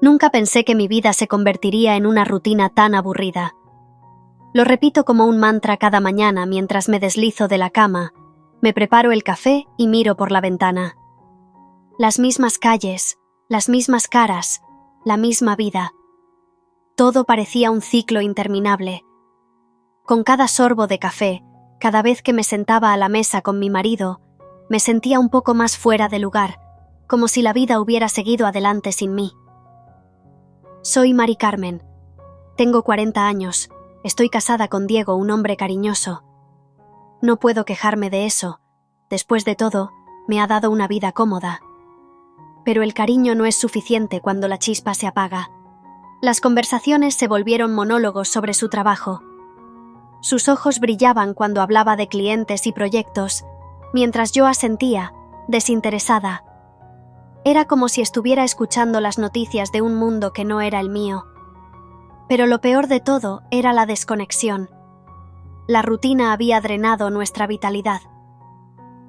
Nunca pensé que mi vida se convertiría en una rutina tan aburrida. Lo repito como un mantra cada mañana mientras me deslizo de la cama, me preparo el café y miro por la ventana. Las mismas calles, las mismas caras, la misma vida. Todo parecía un ciclo interminable. Con cada sorbo de café, cada vez que me sentaba a la mesa con mi marido, me sentía un poco más fuera de lugar, como si la vida hubiera seguido adelante sin mí. Soy Mari Carmen. Tengo 40 años. Estoy casada con Diego, un hombre cariñoso. No puedo quejarme de eso. Después de todo, me ha dado una vida cómoda. Pero el cariño no es suficiente cuando la chispa se apaga. Las conversaciones se volvieron monólogos sobre su trabajo. Sus ojos brillaban cuando hablaba de clientes y proyectos, mientras yo asentía, desinteresada. Era como si estuviera escuchando las noticias de un mundo que no era el mío. Pero lo peor de todo era la desconexión. La rutina había drenado nuestra vitalidad.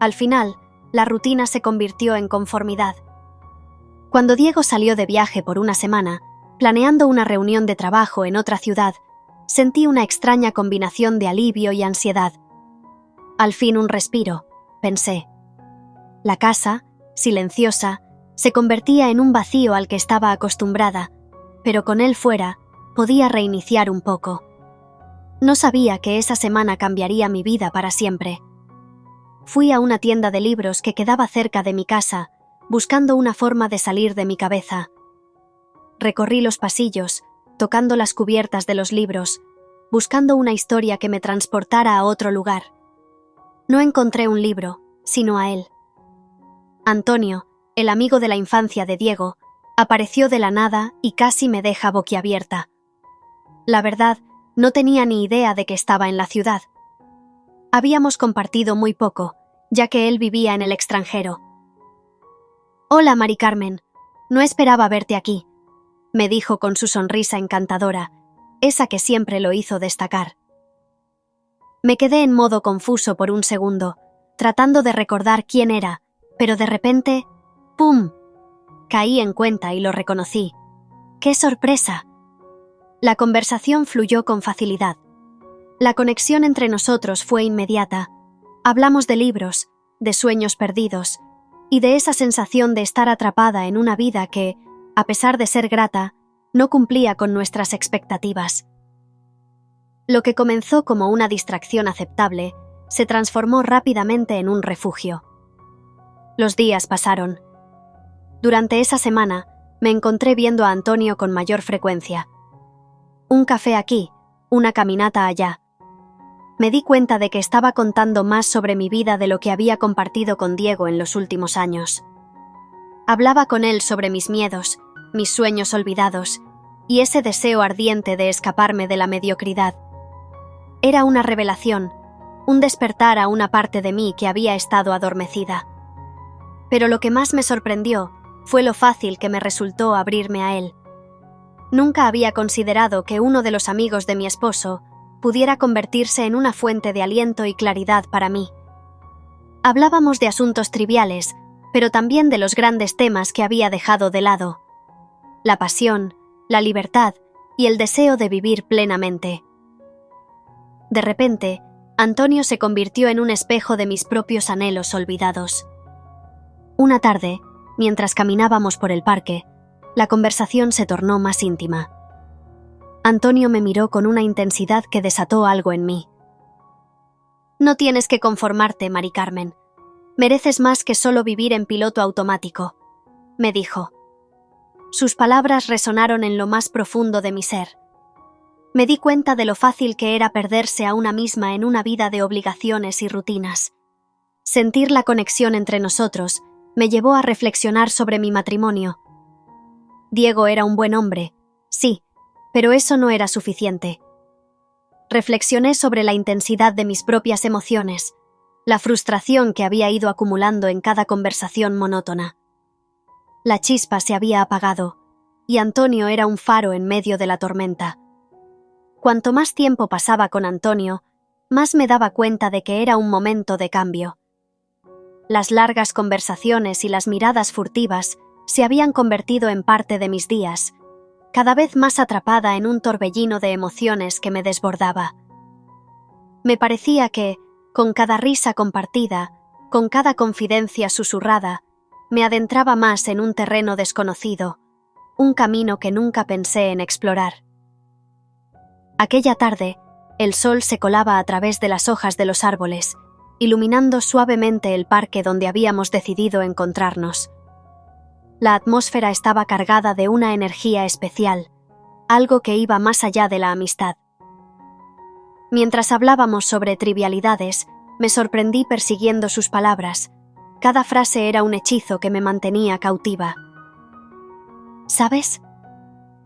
Al final, la rutina se convirtió en conformidad. Cuando Diego salió de viaje por una semana, planeando una reunión de trabajo en otra ciudad, sentí una extraña combinación de alivio y ansiedad. Al fin un respiro, pensé. La casa, silenciosa, se convertía en un vacío al que estaba acostumbrada, pero con él fuera, podía reiniciar un poco. No sabía que esa semana cambiaría mi vida para siempre. Fui a una tienda de libros que quedaba cerca de mi casa, buscando una forma de salir de mi cabeza. Recorrí los pasillos, tocando las cubiertas de los libros, buscando una historia que me transportara a otro lugar. No encontré un libro, sino a él. Antonio, el amigo de la infancia de Diego, apareció de la nada y casi me deja boquiabierta. La verdad, no tenía ni idea de que estaba en la ciudad. Habíamos compartido muy poco, ya que él vivía en el extranjero. «Hola, Mari Carmen. No esperaba verte aquí», me dijo con su sonrisa encantadora, esa que siempre lo hizo destacar. Me quedé en modo confuso por un segundo, tratando de recordar quién era, pero de repente, ¡pum!, caí en cuenta y lo reconocí. ¡Qué sorpresa! La conversación fluyó con facilidad. La conexión entre nosotros fue inmediata. Hablamos de libros, de sueños perdidos, y de esa sensación de estar atrapada en una vida que, a pesar de ser grata, no cumplía con nuestras expectativas. Lo que comenzó como una distracción aceptable, se transformó rápidamente en un refugio. Los días pasaron. Durante esa semana, me encontré viendo a Antonio con mayor frecuencia. Un café aquí, una caminata allá. Me di cuenta de que estaba contando más sobre mi vida de lo que había compartido con Diego en los últimos años. Hablaba con él sobre mis miedos, mis sueños olvidados, y ese deseo ardiente de escaparme de la mediocridad. Era una revelación, un despertar a una parte de mí que había estado adormecida. Pero lo que más me sorprendió fue lo fácil que me resultó abrirme a él. Nunca había considerado que uno de los amigos de mi esposo pudiera convertirse en una fuente de aliento y claridad para mí. Hablábamos de asuntos triviales, pero también de los grandes temas que había dejado de lado: la pasión, la libertad y el deseo de vivir plenamente. De repente, Antonio se convirtió en un espejo de mis propios anhelos olvidados. Una tarde, mientras caminábamos por el parque, la conversación se tornó más íntima. Antonio me miró con una intensidad que desató algo en mí. «No tienes que conformarte, Mari Carmen. Mereces más que solo vivir en piloto automático», me dijo. Sus palabras resonaron en lo más profundo de mi ser. Me di cuenta de lo fácil que era perderse a una misma en una vida de obligaciones y rutinas. Sentir la conexión entre nosotros me llevó a reflexionar sobre mi matrimonio. Diego era un buen hombre, sí, pero eso no era suficiente. Reflexioné sobre la intensidad de mis propias emociones, la frustración que había ido acumulando en cada conversación monótona. La chispa se había apagado, y Antonio era un faro en medio de la tormenta. Cuanto más tiempo pasaba con Antonio, más me daba cuenta de que era un momento de cambio. Las largas conversaciones y las miradas furtivas se habían convertido en parte de mis días, cada vez más atrapada en un torbellino de emociones que me desbordaba. Me parecía que, con cada risa compartida, con cada confidencia susurrada, me adentraba más en un terreno desconocido, un camino que nunca pensé en explorar. Aquella tarde, el sol se colaba a través de las hojas de los árboles, iluminando suavemente el parque donde habíamos decidido encontrarnos. La atmósfera estaba cargada de una energía especial, algo que iba más allá de la amistad. Mientras hablábamos sobre trivialidades, me sorprendí persiguiendo sus palabras. Cada frase era un hechizo que me mantenía cautiva. ¿Sabes?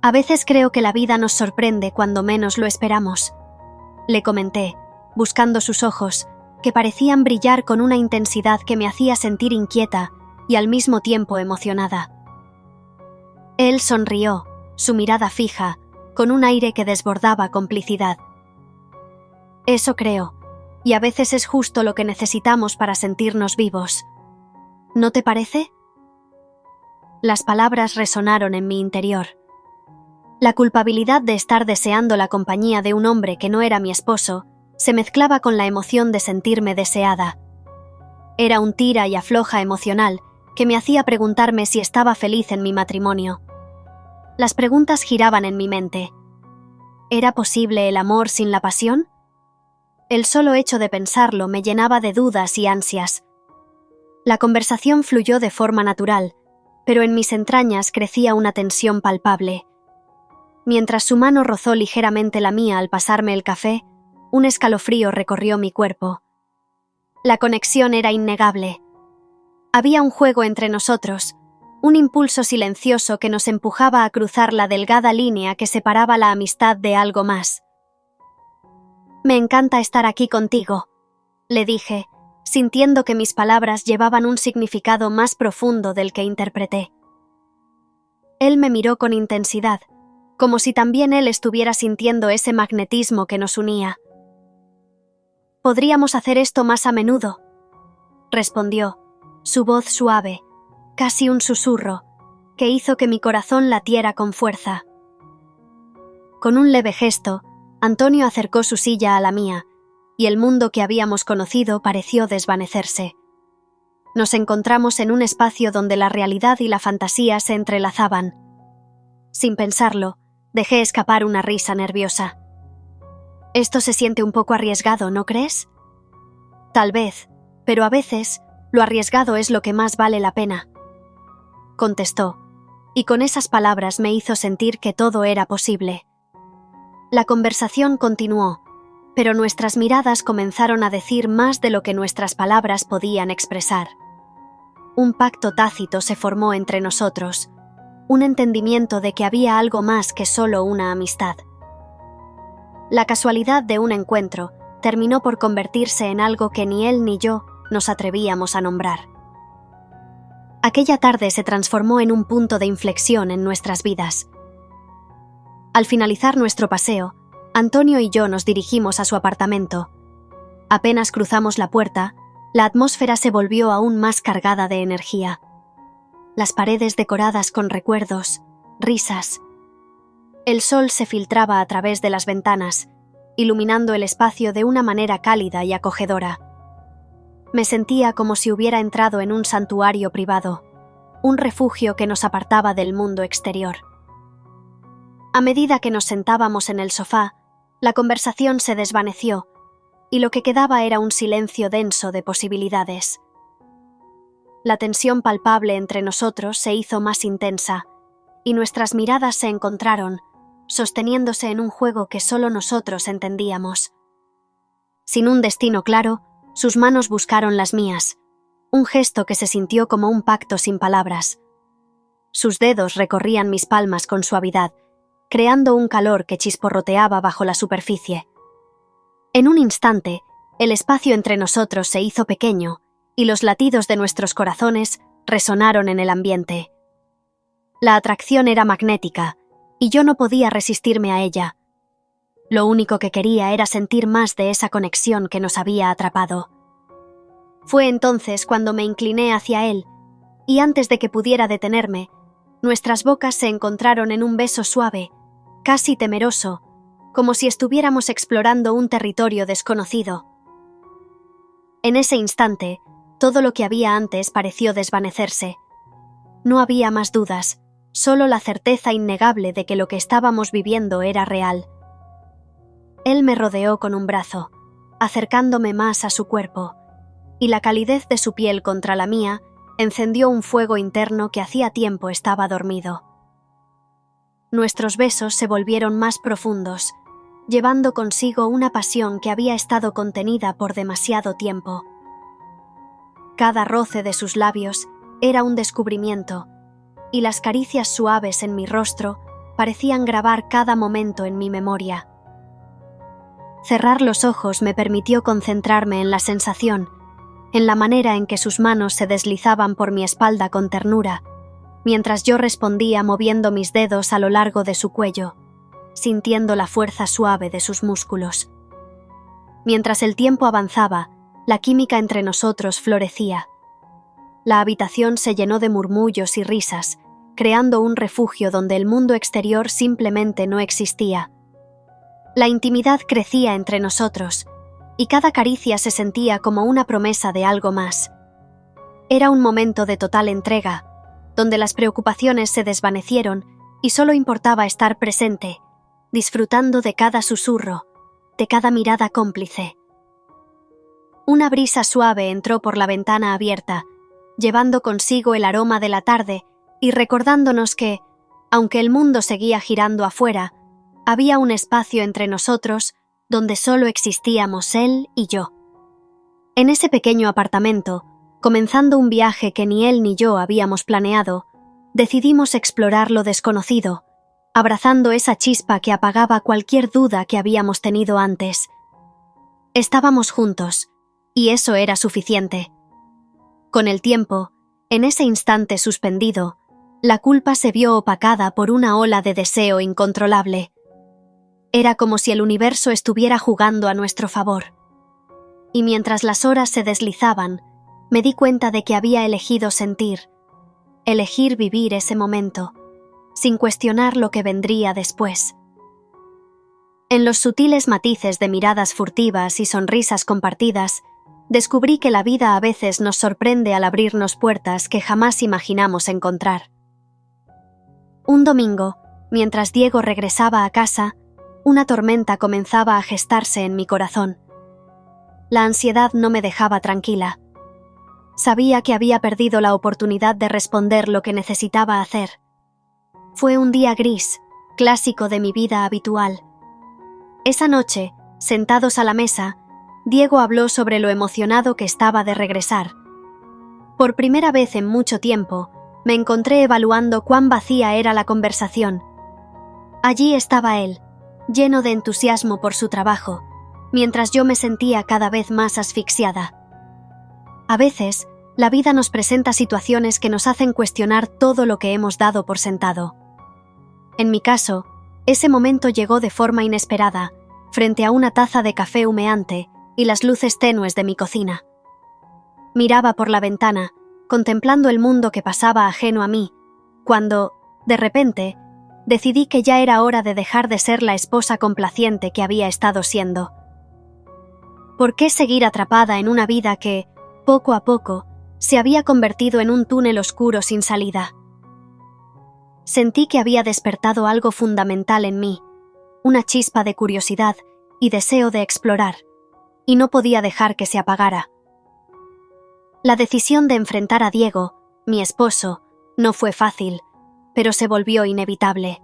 A veces creo que la vida nos sorprende cuando menos lo esperamos, le comenté, buscando sus ojos, que parecían brillar con una intensidad que me hacía sentir inquieta y al mismo tiempo emocionada. Él sonrió, su mirada fija, con un aire que desbordaba complicidad. Eso creo, y a veces es justo lo que necesitamos para sentirnos vivos. ¿No te parece? Las palabras resonaron en mi interior. La culpabilidad de estar deseando la compañía de un hombre que no era mi esposo se mezclaba con la emoción de sentirme deseada. Era un tira y afloja emocional que me hacía preguntarme si estaba feliz en mi matrimonio. Las preguntas giraban en mi mente. ¿Era posible el amor sin la pasión? El solo hecho de pensarlo me llenaba de dudas y ansias. La conversación fluyó de forma natural, pero en mis entrañas crecía una tensión palpable. Mientras su mano rozó ligeramente la mía al pasarme el café, un escalofrío recorrió mi cuerpo. La conexión era innegable. Había un juego entre nosotros, un impulso silencioso que nos empujaba a cruzar la delgada línea que separaba la amistad de algo más. «Me encanta estar aquí contigo», le dije, sintiendo que mis palabras llevaban un significado más profundo del que interpreté. Él me miró con intensidad, como si también él estuviera sintiendo ese magnetismo que nos unía. «Podríamos hacer esto más a menudo», respondió, su voz suave, casi un susurro, que hizo que mi corazón latiera con fuerza. Con un leve gesto, Antonio acercó su silla a la mía, y el mundo que habíamos conocido pareció desvanecerse. Nos encontramos en un espacio donde la realidad y la fantasía se entrelazaban. Sin pensarlo, dejé escapar una risa nerviosa. «Esto se siente un poco arriesgado, ¿no crees?» «Tal vez, pero a veces lo arriesgado es lo que más vale la pena», contestó, y con esas palabras me hizo sentir que todo era posible. La conversación continuó, pero nuestras miradas comenzaron a decir más de lo que nuestras palabras podían expresar. Un pacto tácito se formó entre nosotros, un entendimiento de que había algo más que solo una amistad. La casualidad de un encuentro terminó por convertirse en algo que ni él ni yo nos atrevíamos a nombrar. Aquella tarde se transformó en un punto de inflexión en nuestras vidas. Al finalizar nuestro paseo, Antonio y yo nos dirigimos a su apartamento. Apenas cruzamos la puerta, la atmósfera se volvió aún más cargada de energía. Las paredes decoradas con recuerdos, risas. El sol se filtraba a través de las ventanas, iluminando el espacio de una manera cálida y acogedora. Me sentía como si hubiera entrado en un santuario privado, un refugio que nos apartaba del mundo exterior. A medida que nos sentábamos en el sofá, la conversación se desvaneció, y lo que quedaba era un silencio denso de posibilidades. La tensión palpable entre nosotros se hizo más intensa, y nuestras miradas se encontraron, sosteniéndose en un juego que solo nosotros entendíamos. Sin un destino claro, sus manos buscaron las mías, un gesto que se sintió como un pacto sin palabras. Sus dedos recorrían mis palmas con suavidad, creando un calor que chisporroteaba bajo la superficie. En un instante, el espacio entre nosotros se hizo pequeño y los latidos de nuestros corazones resonaron en el ambiente. La atracción era magnética y yo no podía resistirme a ella. Lo único que quería era sentir más de esa conexión que nos había atrapado. Fue entonces cuando me incliné hacia él y antes de que pudiera detenerme, Nuestras bocas se encontraron en un beso suave, casi temeroso, como si estuviéramos explorando un territorio desconocido. En ese instante, todo lo que había antes pareció desvanecerse. No había más dudas, solo la certeza innegable de que lo que estábamos viviendo era real. Él me rodeó con un brazo, acercándome más a su cuerpo, y la calidez de su piel contra la mía encendió un fuego interno que hacía tiempo estaba dormido. Nuestros besos se volvieron más profundos, llevando consigo una pasión que había estado contenida por demasiado tiempo. Cada roce de sus labios era un descubrimiento, y las caricias suaves en mi rostro parecían grabar cada momento en mi memoria. Cerrar los ojos me permitió concentrarme en la sensación, en la manera en que sus manos se deslizaban por mi espalda con ternura, mientras yo respondía moviendo mis dedos a lo largo de su cuello, sintiendo la fuerza suave de sus músculos. Mientras el tiempo avanzaba, la química entre nosotros florecía. La habitación se llenó de murmullos y risas, creando un refugio donde el mundo exterior simplemente no existía. La intimidad crecía entre nosotros, y cada caricia se sentía como una promesa de algo más. Era un momento de total entrega, donde las preocupaciones se desvanecieron y solo importaba estar presente, disfrutando de cada susurro, de cada mirada cómplice. Una brisa suave entró por la ventana abierta, llevando consigo el aroma de la tarde y recordándonos que, aunque el mundo seguía girando afuera, había un espacio entre nosotros donde solo existíamos él y yo. En ese pequeño apartamento, comenzando un viaje que ni él ni yo habíamos planeado, decidimos explorar lo desconocido, abrazando esa chispa que apagaba cualquier duda que habíamos tenido antes. Estábamos juntos, y eso era suficiente. Con el tiempo, en ese instante suspendido, la culpa se vio opacada por una ola de deseo incontrolable. Era como si el universo estuviera jugando a nuestro favor. Y mientras las horas se deslizaban, me di cuenta de que había elegido sentir, elegir vivir ese momento, sin cuestionar lo que vendría después. En los sutiles matices de miradas furtivas y sonrisas compartidas, descubrí que la vida a veces nos sorprende al abrirnos puertas que jamás imaginamos encontrar. Un domingo, mientras Diego regresaba a casa, una tormenta comenzaba a gestarse en mi corazón. La ansiedad no me dejaba tranquila. Sabía que había perdido la oportunidad de responder lo que necesitaba hacer. Fue un día gris, clásico de mi vida habitual. Esa noche, sentados a la mesa, Diego habló sobre lo emocionado que estaba de regresar. Por primera vez en mucho tiempo, me encontré evaluando cuán vacía era la conversación. Allí estaba él, lleno de entusiasmo por su trabajo, mientras yo me sentía cada vez más asfixiada. A veces, la vida nos presenta situaciones que nos hacen cuestionar todo lo que hemos dado por sentado. En mi caso, ese momento llegó de forma inesperada, frente a una taza de café humeante y las luces tenues de mi cocina. Miraba por la ventana, contemplando el mundo que pasaba ajeno a mí, cuando, de repente, decidí que ya era hora de dejar de ser la esposa complaciente que había estado siendo. ¿Por qué seguir atrapada en una vida que, poco a poco, se había convertido en un túnel oscuro sin salida? Sentí que había despertado algo fundamental en mí, una chispa de curiosidad y deseo de explorar, y no podía dejar que se apagara. La decisión de enfrentar a Diego, mi esposo, no fue fácil, pero se volvió inevitable.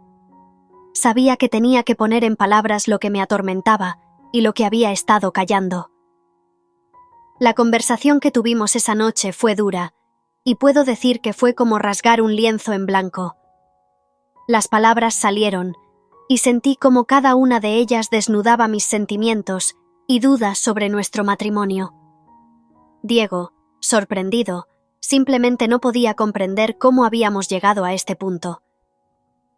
Sabía que tenía que poner en palabras lo que me atormentaba y lo que había estado callando. La conversación que tuvimos esa noche fue dura, y puedo decir que fue como rasgar un lienzo en blanco. Las palabras salieron, y sentí como cada una de ellas desnudaba mis sentimientos y dudas sobre nuestro matrimonio. Diego, sorprendido, simplemente no podía comprender cómo habíamos llegado a este punto.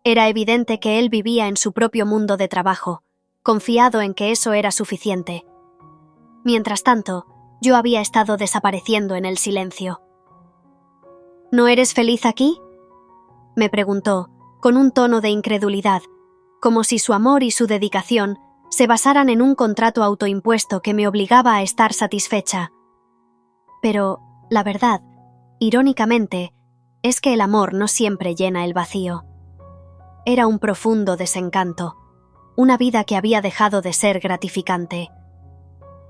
Era evidente que él vivía en su propio mundo de trabajo, confiado en que eso era suficiente. Mientras tanto, yo había estado desapareciendo en el silencio. ¿No eres feliz aquí?, me preguntó, con un tono de incredulidad, como si su amor y su dedicación se basaran en un contrato autoimpuesto que me obligaba a estar satisfecha. Pero, la verdad, irónicamente, es que el amor no siempre llena el vacío. Era un profundo desencanto, una vida que había dejado de ser gratificante.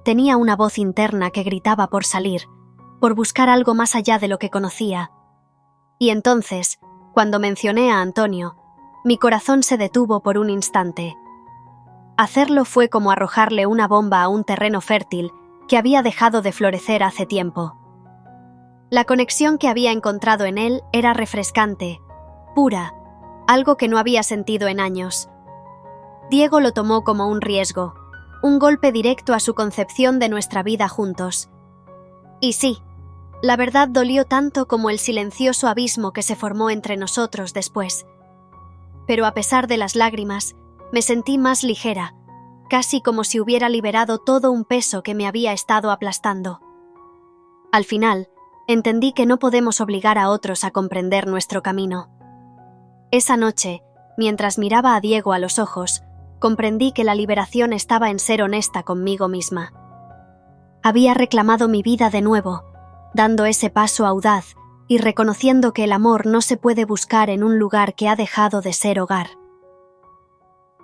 Tenía una voz interna que gritaba por salir, por buscar algo más allá de lo que conocía. Y entonces, cuando mencioné a Antonio, mi corazón se detuvo por un instante. Hacerlo fue como arrojarle una bomba a un terreno fértil que había dejado de florecer hace tiempo. La conexión que había encontrado en él era refrescante, pura, algo que no había sentido en años. Diego lo tomó como un riesgo, un golpe directo a su concepción de nuestra vida juntos. Y sí, la verdad dolió tanto como el silencioso abismo que se formó entre nosotros después. Pero a pesar de las lágrimas, me sentí más ligera, casi como si hubiera liberado todo un peso que me había estado aplastando. Al final, entendí que no podemos obligar a otros a comprender nuestro camino. Esa noche, mientras miraba a Diego a los ojos, comprendí que la liberación estaba en ser honesta conmigo misma. Había reclamado mi vida de nuevo, dando ese paso audaz y reconociendo que el amor no se puede buscar en un lugar que ha dejado de ser hogar.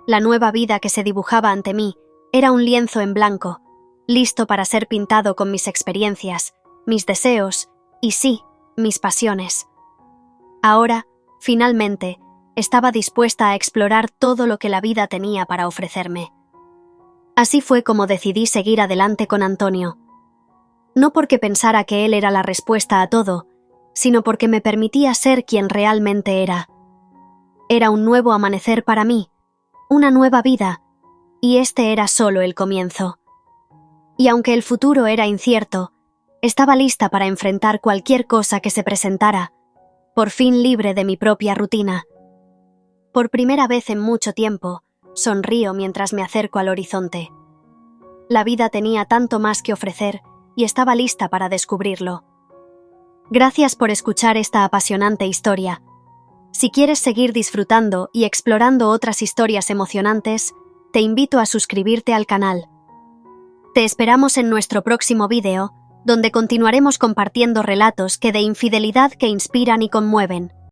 La nueva vida que se dibujaba ante mí era un lienzo en blanco, listo para ser pintado con mis experiencias, mis deseos y sí, mis pasiones. Ahora, finalmente, estaba dispuesta a explorar todo lo que la vida tenía para ofrecerme. Así fue como decidí seguir adelante con Antonio. No porque pensara que él era la respuesta a todo, sino porque me permitía ser quien realmente era. Era un nuevo amanecer para mí, una nueva vida, y este era solo el comienzo. Y aunque el futuro era incierto, estaba lista para enfrentar cualquier cosa que se presentara, por fin libre de mi propia rutina. Por primera vez en mucho tiempo, sonrío mientras me acerco al horizonte. La vida tenía tanto más que ofrecer y estaba lista para descubrirlo. Gracias por escuchar esta apasionante historia. Si quieres seguir disfrutando y explorando otras historias emocionantes, te invito a suscribirte al canal. Te esperamos en nuestro próximo vídeo, donde continuaremos compartiendo relatos de infidelidad que inspiran y conmueven.